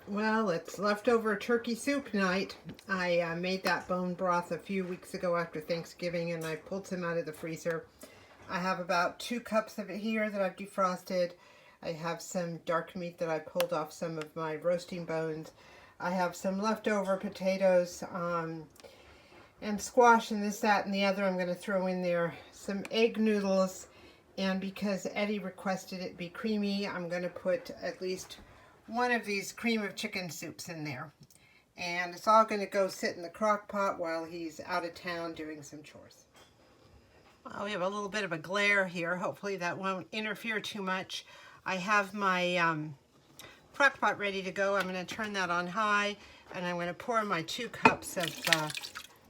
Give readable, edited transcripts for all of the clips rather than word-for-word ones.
Well, it's leftover turkey soup night. I made that bone broth a few weeks ago after Thanksgiving, and I pulled some out of the freezer. I have about 2 cups of it here that I've defrosted. I have some dark meat that I pulled off some of my roasting bones. I have some leftover potatoes and squash and this, that, and the other. I'm going to throw in there some egg noodles. And because Eddie requested it be creamy, I'm going to put at least one of these cream of chicken soups in there. And it's all going to go sit in the crock pot while he's out of town doing some chores. Well, we have a little bit of a glare here. Hopefully that won't interfere too much. I have my crock pot ready to go. I'm going to turn that on high, and I'm going to pour my 2 cups of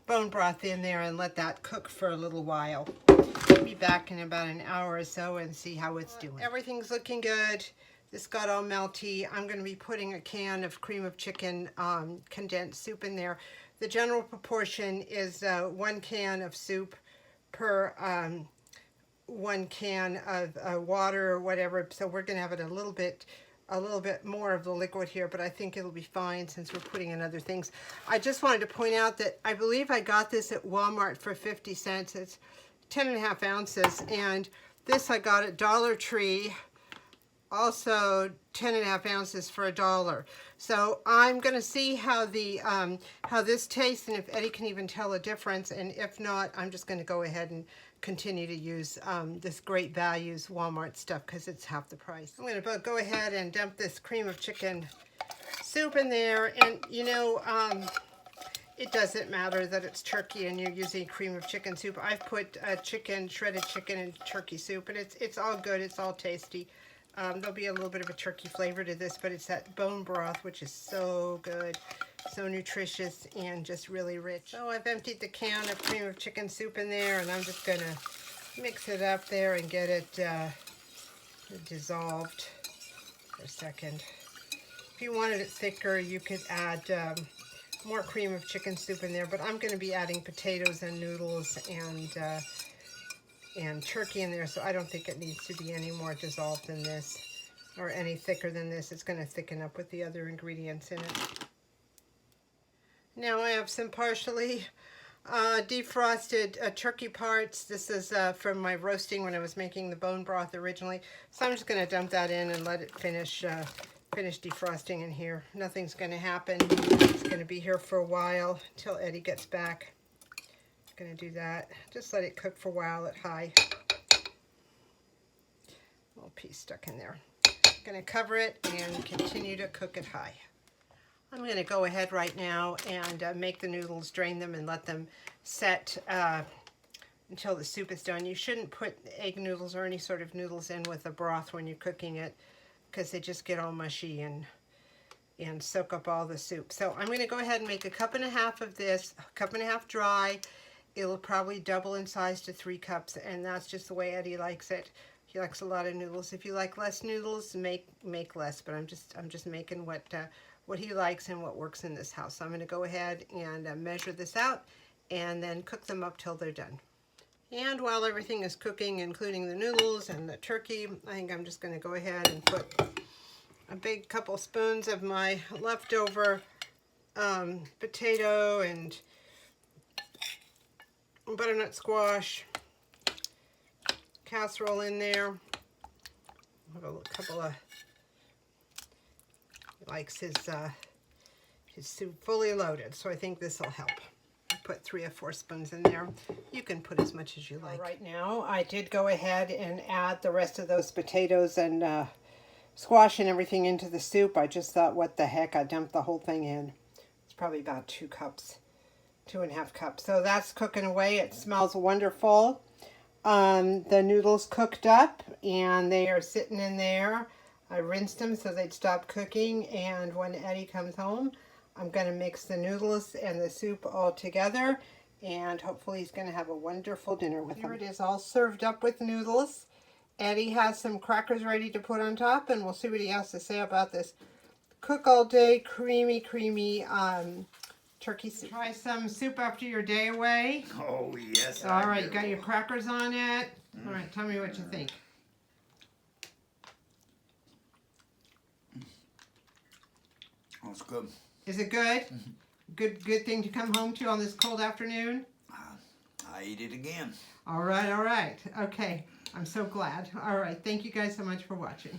bone broth in there and let that cook for a little while. I'll be back in about an hour or so and see how it's doing. Everything's looking good. This got all melty. I'm going to be putting a can of cream of chicken condensed soup in there. The general proportion is 1 can of soup per 1 can of water or whatever. So we're going to have it a little bit more of the liquid here, but I think it'll be fine since we're putting in other things. I just wanted to point out that I believe I got this at Walmart for 50 cents. It's 10.5 ounces, and this I got at Dollar Tree, also 10.5 ounces for $1. So I'm going to see how how this tastes, and if Eddie can even tell a difference, and if not, I'm just going to go ahead and continue to use this Great Values Walmart stuff because it's half the price. I'm going to go ahead and dump this cream of chicken soup in there, and you know, it doesn't matter that it's turkey and you're using cream of chicken soup. I've put shredded chicken in turkey soup, and it's all good. It's all tasty. There'll be a little bit of a turkey flavor to this, but it's that bone broth, which is so good, so nutritious, and just really rich. So I've emptied the can of cream of chicken soup in there, and I'm just going to mix it up there and get it dissolved for a second. If you wanted it thicker, you could add more cream of chicken soup in there, but I'm going to be adding potatoes and noodles and turkey in there, so I don't think it needs to be any more dissolved than this or any thicker than this. It's going to thicken up with the other ingredients in it. Now I have some partially defrosted turkey parts. This is from my roasting when I was making the bone broth originally, so I'm just going to dump that in and let it finish defrosting in here. Nothing's going to happen. It's going to be here for a while until Eddie gets back. Going to do that. Just let it cook for a while at high. Little piece stuck in there. Going to cover it and continue to cook at high. I'm going to go ahead right now and make the noodles, drain them, and let them set until the soup is done. You shouldn't put egg noodles or any sort of noodles in with the broth when you're cooking it, because they just get all mushy and soak up all the soup. So I'm going to go ahead and make 1.5 cups of this, 1.5 cups dry. It'll probably double in size to 3 cups, and that's just the way Eddie likes it. He likes a lot of noodles. If you like less noodles, make less. But I'm just making what he likes and what works in this house. So I'm going to go ahead and measure this out, and then cook them up till they're done. And while everything is cooking, including the noodles and the turkey, I think I'm just going to go ahead and put a big couple spoons of my leftover potato and butternut squash casserole in there. I have a couple of, he likes his soup fully loaded, so I think this will help. I put 3 or 4 spoons in there. You can put as much as you like. Right now, I did go ahead and add the rest of those potatoes and squash and everything into the soup. I just thought, what the heck, I dumped the whole thing in. It's probably about 2 cups. 2.5 cups. So that's cooking away. It smells wonderful. The noodles cooked up and they are sitting in there. I rinsed them so they'd stop cooking, and when Eddie comes home, I'm going to mix the noodles and the soup all together, and hopefully he's going to have a wonderful dinner with them. Here it is, all served up with noodles. Eddie has some crackers ready to put on top, and we'll see what he has to say about this cook all day creamy turkey soup. Try some soup after your day away. Oh, yes. All right, you got your crackers on it. All right, tell me what you think. That's good. Is it good? Good thing to come home to on this cold afternoon? I eat it again. All right, all right. Okay, I'm so glad. All right, thank you guys so much for watching.